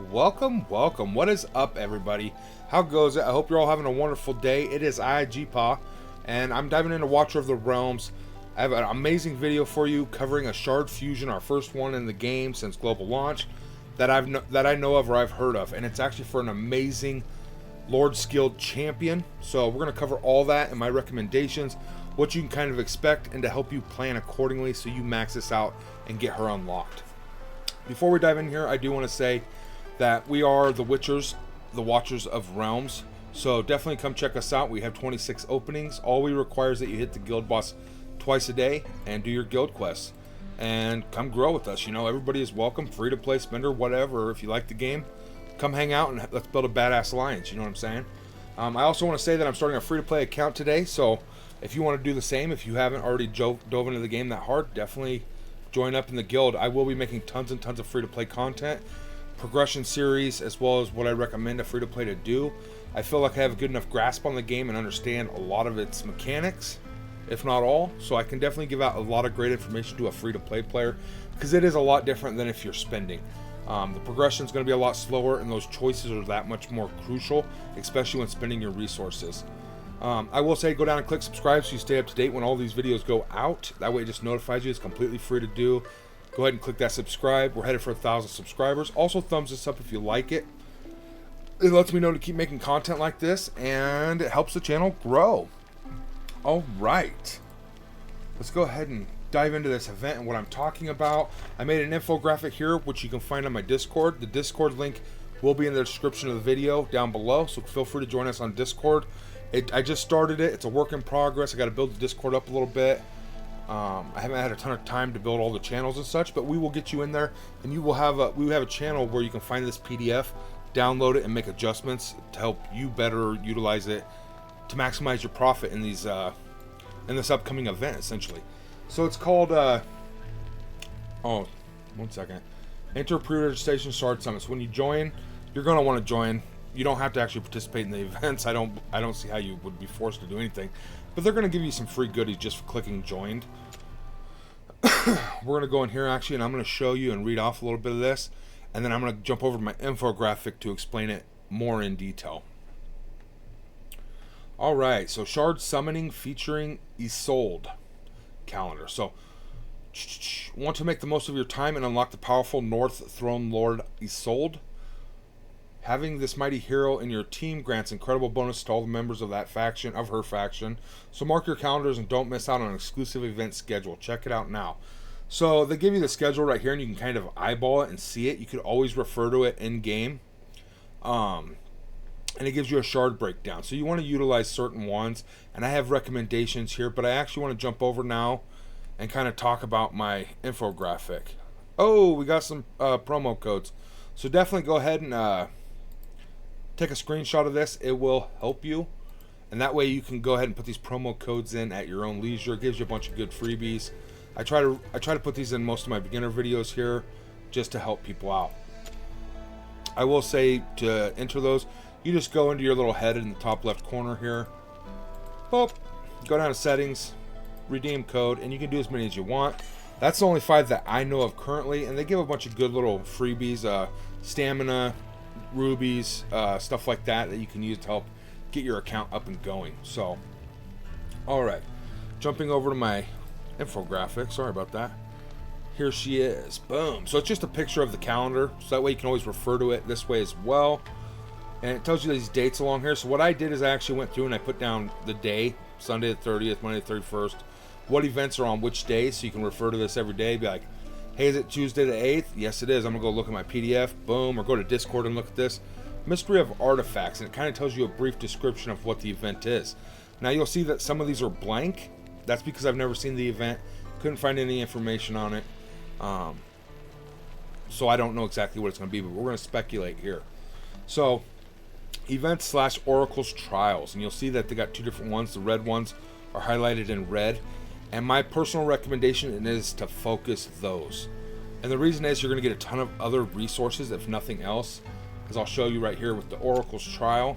Welcome, welcome. What is up, everybody? How goes it? I hope you're all having a wonderful day. It is IGPaw, and I'm diving into Watcher of the Realms. I have an amazing video for you covering a Shard Fusion, our first one in the game since global launch, that I know of or I've heard of, and it's actually for an amazing Lord Skilled champion. So we're going to cover all that and my recommendations, what you can kind of expect, and to help you plan accordingly so you max this out and get her unlocked. Before we dive in here, I do want to say that we are the Witchers, the Watchers of Realms. So definitely come check us out. We have 26 openings. All we require is that you hit the guild boss twice a day and do your guild quests. And come grow with us. You know, everybody is welcome, free to play, spender, whatever. If you like the game, come hang out and let's build a badass alliance. You know what I'm saying? I also want to say that I'm starting a free to play account today. So if you want to do the same, if you haven't already dove into the game that hard, definitely join up in the guild. I will be making tons and tons of free to play content, progression series, as well as what I recommend a free to play to do. I feel like I have a good enough grasp on the game and understand a lot of its mechanics, if not all, so I can definitely give out a lot of great information to a free to play player, because it is a lot different than if you're spending. The progression is going to be a lot slower, and those choices are that much more crucial, especially when spending your resources. I will say, go down and click subscribe so you stay up to date when all these videos go out. That way it just notifies you. It's completely free to do. Go ahead and click that subscribe. We're headed for 1,000 subscribers. Also, thumbs this up if you like it. It lets me know to keep making content like this, and it helps the channel grow. All right. Let's go ahead and dive into this event and what I'm talking about. I made an infographic here, which you can find on my Discord. The Discord link will be in the description of the video down below, so feel free to join us on Discord. I just started it. It's a work in progress. I got to build the Discord up a little bit. I haven't had a ton of time to build all the channels and such, but we will get you in there, and you will have a channel where you can find this PDF, download it, and make adjustments to help you better utilize it to maximize your profit in these in this upcoming event, essentially. So it's called oh, one second. Enter pre-registration Shard Summit. So when you join, you're gonna want to join. You don't have to actually participate in the events. I don't see how you would be forced to do anything. But they're going to give you some free goodies just for clicking joined. We're going to go in here actually, and I'm going to show you and read off a little bit of this. And then I'm going to jump over to my infographic to explain it more in detail. Alright, so Shard Summoning featuring Isolde calendar. So, want to make the most of your time and unlock the powerful North Throne Lord Isolde? Having this mighty hero in your team grants incredible bonus to all the members of her faction. So mark your calendars and don't miss out on an exclusive event schedule. Check it out now. So they give you the schedule right here, and you can kind of eyeball it and see it. You could always refer to it in game. And it gives you a shard breakdown. So you want to utilize certain ones. And I have recommendations here, but I actually want to jump over now and kind of talk about my infographic. Oh, we got some promo codes. So definitely go ahead and take a screenshot of this. It will help you, and that way you can go ahead and put these promo codes in at your own leisure. It gives you a bunch of good freebies. I try to put these in most of my beginner videos here just to help people out. I will say, to enter those, you just go into your little head in the top left corner here. Boop, go down to settings, redeem code, and you can do as many as you want. That's the only 5 that I know of currently, and they give a bunch of good little freebies, stamina, rubies, stuff like that you can use to help get your account up and going. So, alright, jumping over to my infographic. Sorry about that. Here she is. Boom. So it's just a picture of the calendar, so that way you can always refer to it this way as well. And it tells you these dates along here. So what I did is I actually went through and I put down the day, Sunday the 30th, Monday the 31st, what events are on which day, so you can refer to this every day. Be like, hey, is it Tuesday the 8th? Yes, it is. I'm going to go look at my PDF. Boom. Or go to Discord and look at this. Mystery of Artifacts. And it kind of tells you a brief description of what the event is. Now, you'll see that some of these are blank. That's because I've never seen the event. Couldn't find any information on it. So I don't know exactly what it's going to be, but we're going to speculate here. So, events / Oracle's Trials. And you'll see that they got 2 different ones. The red ones are highlighted in red. And my personal recommendation is to focus those. And the reason is you're going to get a ton of other resources, if nothing else. As I'll show you right here with the Oracle's Trial.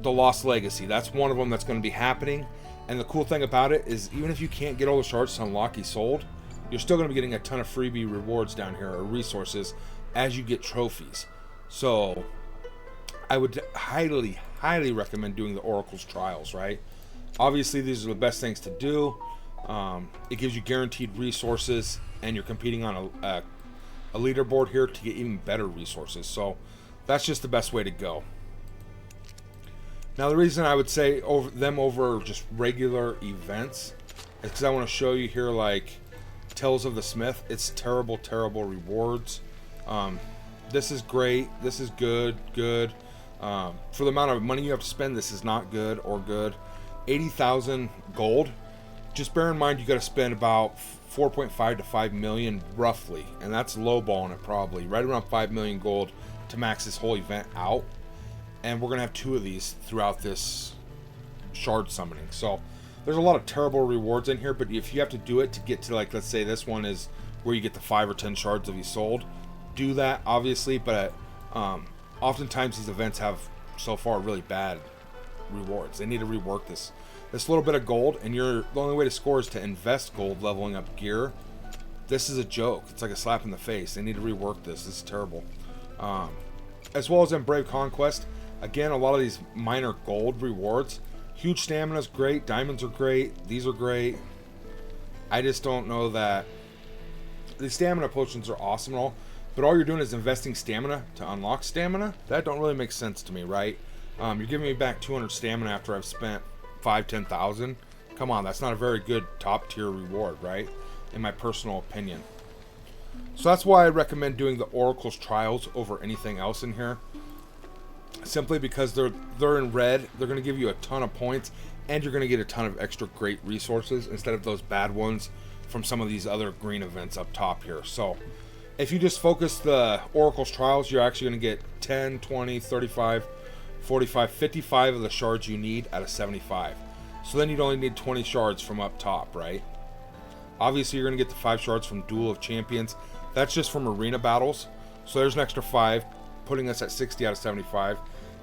The Lost Legacy. That's one of them that's going to be happening. And the cool thing about it is, even if you can't get all the shards to unlock Isolde, you're still going to be getting a ton of freebie rewards down here, or resources, as you get trophies. So I would highly recommend doing the Oracle's Trials, right? Obviously, these are the best things to do. It gives you guaranteed resources, and you're competing on a leaderboard here to get even better resources. So that's just the best way to go. Now, the reason I would say over just regular events is because I want to show you here, like Tales of the Smith. It's terrible rewards. This is great. This is good. For the amount of money you have to spend, this is not good or good. 80,000 gold. Just bear in mind you got to spend about 4.5 to 5 million roughly, and that's lowballing it probably. Right around 5 million gold to max this whole event out. And we're going to have 2 of these throughout this shard summoning. So there's a lot of terrible rewards in here, but if you have to do it to get to, like, let's say this one is where you get the 5 or 10 shards of you sold, do that obviously. But oftentimes these events have so far really bad rewards. They need to rework this little bit of gold, and the only way to score is to invest gold leveling up gear. This is a joke. It's like a slap in the face. They need to rework this. This is terrible. As well as in Brave Conquest, again, a lot of these minor gold rewards. Huge stamina is great. Diamonds are great. These are great. I just don't know that the stamina potions are awesome and all, but all you're doing is investing stamina to unlock stamina. That don't really make sense to me, right? You're giving me back 200 stamina after I've spent 10,000. Come on, that's not a very good top tier reward, right? In my personal opinion. So that's why I recommend doing the Oracle's Trials over anything else in here. Simply because they're in red, they're going to give you a ton of points, and you're going to get a ton of extra great resources instead of those bad ones from some of these other green events up top here. So if you just focus the Oracle's Trials, you're actually going to get 10, 20, 35, 45, 55 of the shards you need out of 75. So then you'd only need 20 shards from up top, right? Obviously, you're going to get the 5 shards from Duel of Champions. That's just from arena battles. So there's an extra 5, putting us at 60 out of 75.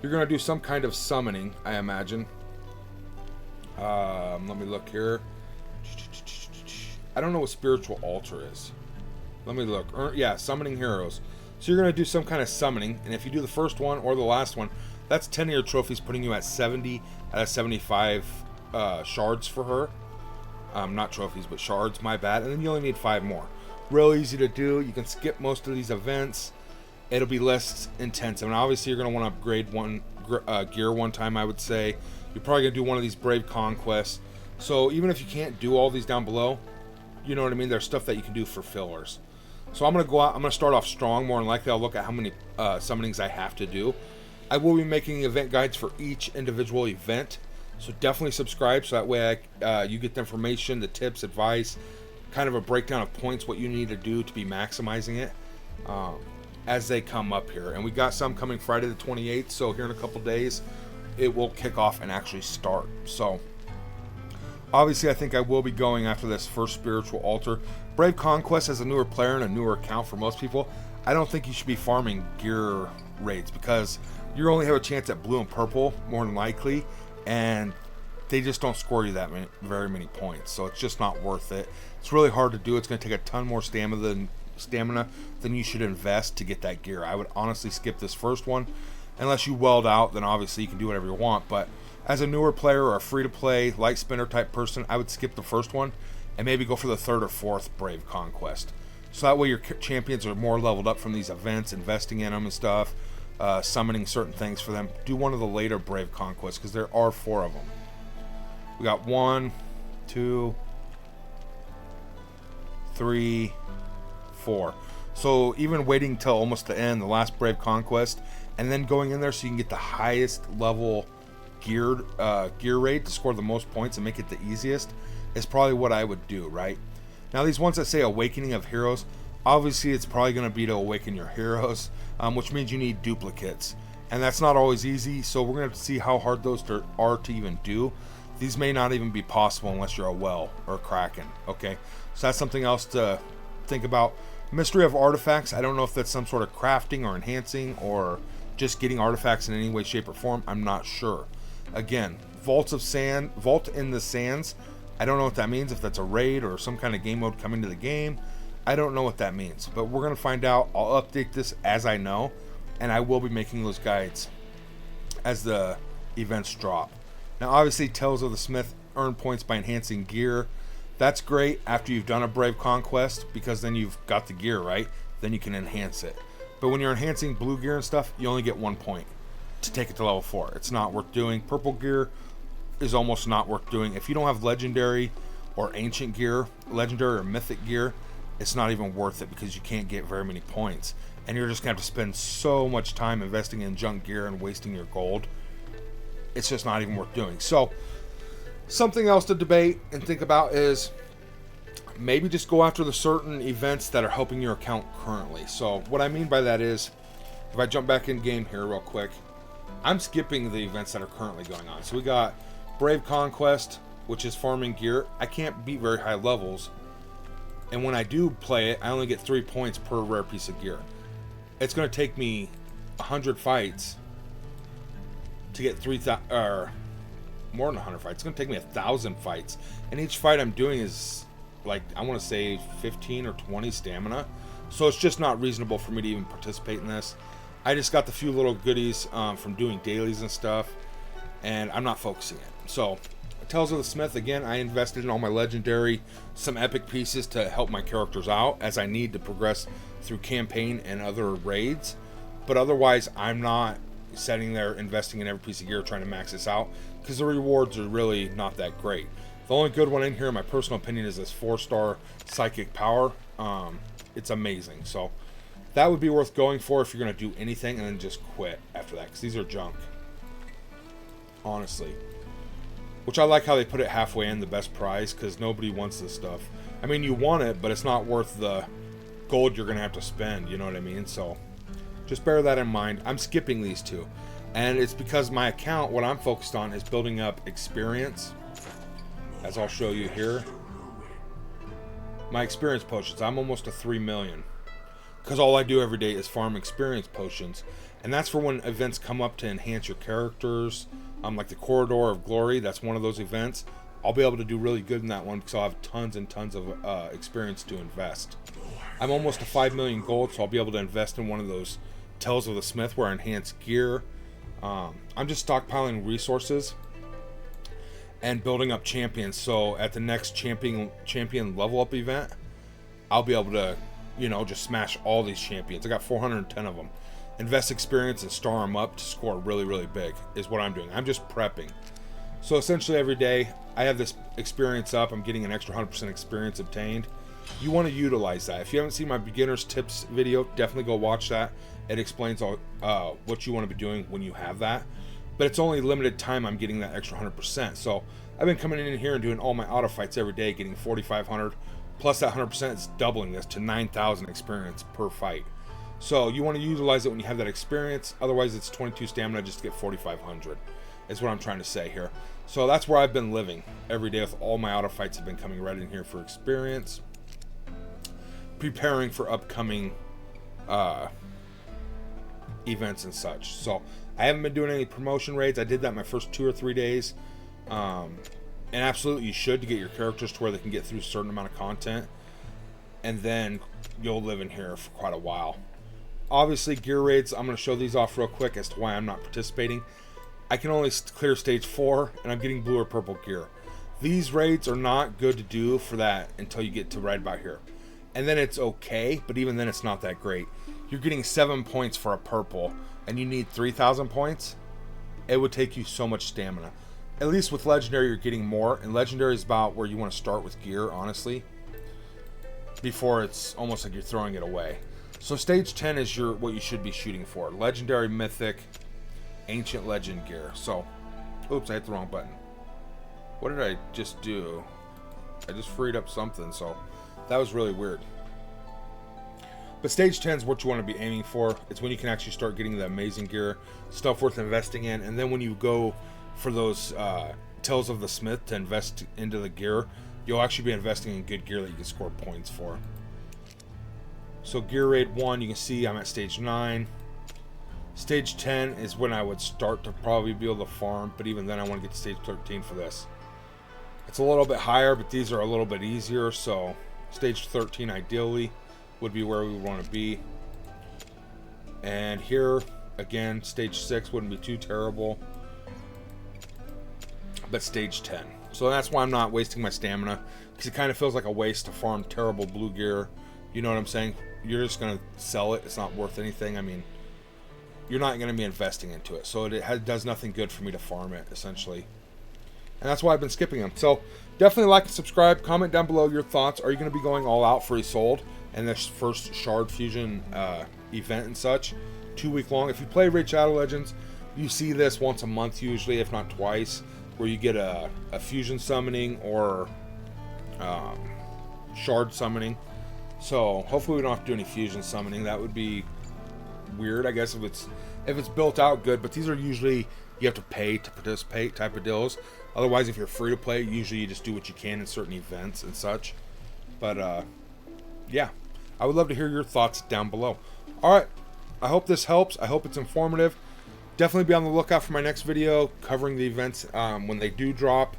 You're going to do some kind of summoning, I imagine. Let me look here. I don't know what Spiritual Altar is. Let me look. Yeah, Summoning Heroes. So you're going to do some kind of summoning, and if you do the first one or the last one, that's 10 of your trophies, putting you at 70 out of 75 shards for her. Not trophies, but shards, my bad. And then you only need 5 more. Real easy to do. You can skip most of these events. It'll be less intense. I mean, obviously, you're going to want to upgrade gear one time, I would say. You're probably going to do one of these Brave Conquests. So even if you can't do all these down below, you know what I mean? There's stuff that you can do for fillers. So I'm going to go out. I'm going to start off strong. More than likely, I'll look at how many summonings I have to do. I will be making event guides for each individual event. So definitely subscribe so that way you get the information, the tips, advice, kind of a breakdown of points, what you need to do to be maximizing it as they come up here. And we got some coming Friday the 28th, so here in a couple days it will kick off and actually start. So obviously I think I will be going after this first Spiritual Altar. Brave Conquest as a newer player and a newer account for most people, I don't think you should be farming gear raids because you only have a chance at blue and purple more than likely, and they just don't score you that very many points, so it's just not worth it. It's really hard to do. It's going to take a ton more stamina than you should invest to get that gear. I would honestly skip this first one. Unless you weld out, then obviously you can do whatever you want, but as a newer player or a free-to-play light spinner type person, I would skip the first one and maybe go for the 3rd or 4th Brave Conquest. So that way your champions are more leveled up from these events, investing in them and stuff, summoning certain things for them. Do one of the later Brave Conquests because there are 4 of them. We got 1, 2, 3, 4. So even waiting till almost the end, the last Brave Conquest, and then going in there so you can get the highest level gear rate to score the most points and make it the easiest is probably what I would do, right? Now these ones that say Awakening of Heroes, obviously it's probably going to be to awaken your heroes, which means you need duplicates, and that's not always easy. So we're going to have to see how hard those are to even do. These may not even be possible unless you're a well or a kraken. Okay, so that's something else to think about. Mystery of Artifacts, I don't know if that's some sort of crafting or enhancing or just getting artifacts in any way, shape, or form. I'm not sure. Again, Vault in the Sands, I don't know what that means, if that's a raid or some kind of game mode coming to the game. I don't know what that means, but we're going to find out. I'll update this as I know, and I will be making those guides as the events drop. Now, obviously, Tales of the Smith earn points by enhancing gear. That's great after you've done a Brave Conquest, because then you've got the gear, right? Then you can enhance it. But when you're enhancing blue gear and stuff, you only get 1 point to take it to level 4. It's not worth doing. Purple gear is almost not worth doing. If you don't have legendary or ancient gear, legendary or mythic gear, it's not even worth it because you can't get very many points. And you're just going to have to spend so much time investing in junk gear and wasting your gold. It's just not even worth doing. So, something else to debate and think about is maybe just go after the certain events that are helping your account currently. So, what I mean by that is, if I jump back in game here real quick, I'm skipping the events that are currently going on. So, we got Brave Conquest, which is farming gear. I can't beat very high levels. And when I do play it, I only get 3 points per rare piece of gear. It's going to take me 100 fights to get 3,000, or more than 100 fights. It's going to take me 1,000 fights. And each fight I'm doing is, like, I want to say 15 or 20 stamina. So it's just not reasonable for me to even participate in this. I just got the few little goodies from doing dailies and stuff. And I'm not focusing it. So, Tales of the Smith, again, I invested in all my legendary, some epic pieces to help my characters out as I need to progress through campaign and other raids. But otherwise, I'm not sitting there investing in every piece of gear trying to max this out, because the rewards are really not that great. The only good one in here, in my personal opinion, is this 4-star Psychic Power. It's amazing. So that would be worth going for if you're going to do anything, and then just quit after that, because these are junk. Honestly. Which I like how they put it halfway in, the best prize, because nobody wants this stuff. I mean, you want it, but it's not worth the gold you're going to have to spend, you know what I mean? So, just bear that in mind. I'm skipping these two. And it's because my account, what I'm focused on, is building up experience. As I'll show you here. My experience potions, I'm almost to 3 million. Because all I do every day is farm experience potions. And that's for when events come up to enhance your characters. Like the Corridor of Glory, that's one of those events. I'll be able to do really good in that one because I'll have tons and tons of experience to invest. I'm almost to 5 million gold, so I'll be able to invest in one of those Tales of the Smith where I enhance gear. I'm just stockpiling resources and building up champions. So at the next champion level up event, I'll be able to, just smash all these champions. I got 410 of them. Invest experience and star them up to score really, really big is what I'm doing. I'm just prepping. So essentially every day I have this experience up. I'm getting an extra 100% experience obtained. You want to utilize that. If you haven't seen my beginner's tips video, definitely go watch that. It explains all what you want to be doing when you have that. But it's only limited time I'm getting that extra 100%. So I've been coming in here and doing all my auto fights every day, getting 4,500. Plus that 100% is doubling this to 9,000 experience per fight. So you want to utilize it when you have that experience. Otherwise, it's 22 stamina just to get 4,500. Is what I'm trying to say here. So that's where I've been living every day with all my auto fights have been coming right in here for experience. Preparing for upcoming events and such. So I haven't been doing any promotion raids. I did that my first 2 or 3 days. And absolutely you should, to get your characters to where they can get through a certain amount of content. And then you'll live in here for quite a while. Obviously, gear raids, I'm going to show these off real quick as to why I'm not participating. I can only clear stage 4, and I'm getting blue or purple gear. These raids are not good to do for that until you get to right about here. And then it's okay, but even then it's not that great. You're getting 7 points for a purple, and you need 3,000 points. It would take you so much stamina. At least with Legendary, you're getting more, and Legendary is about where you want to start with gear, honestly. Before it's almost like you're throwing it away. So stage 10 is what you should be shooting for. Legendary, Mythic, Ancient Legend gear. So, oops, I hit the wrong button. What did I just do? I just freed up something, so that was really weird. But stage 10 is what you want to be aiming for. It's when you can actually start getting the amazing gear, stuff worth investing in, and then when you go for those Tales of the Smith to invest into the gear, you'll actually be investing in good gear that you can score points for. So gear raid 1, you can see I'm at stage 9. Stage 10 is when I would start to probably be able to farm, but even then I want to get to stage 13 for this. It's a little bit higher, but these are a little bit easier, so Stage 13 ideally would be where we want to be. And here, again, stage 6 wouldn't be too terrible. But stage 10. So that's why I'm not wasting my stamina. Because it kind of feels like a waste to farm terrible blue gear. You know what I'm saying? You're just going to sell it. It's not worth anything. I mean, you're not going to be investing into it. So it does nothing good for me to farm it, essentially. And that's why I've been skipping them. So definitely like and subscribe. Comment down below your thoughts. Are you going to be going all out for Isolde and this first Shard Fusion event and such? 2 week long. If you play Raid Shadow Legends, you see this once a month usually, if not twice, where you get a fusion summoning or shard summoning. So hopefully we don't have to do any fusion summoning. That would be weird, I guess, if it's built out good. But these are usually you have to pay to participate type of deals. Otherwise, if you're free to play, usually you just do what you can in certain events and such. But yeah, I would love to hear your thoughts down below. All right, I hope this helps. I hope it's informative. Definitely be on the lookout for my next video covering the events when they do drop.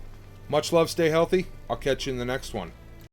Much love, stay healthy. I'll catch you in the next one.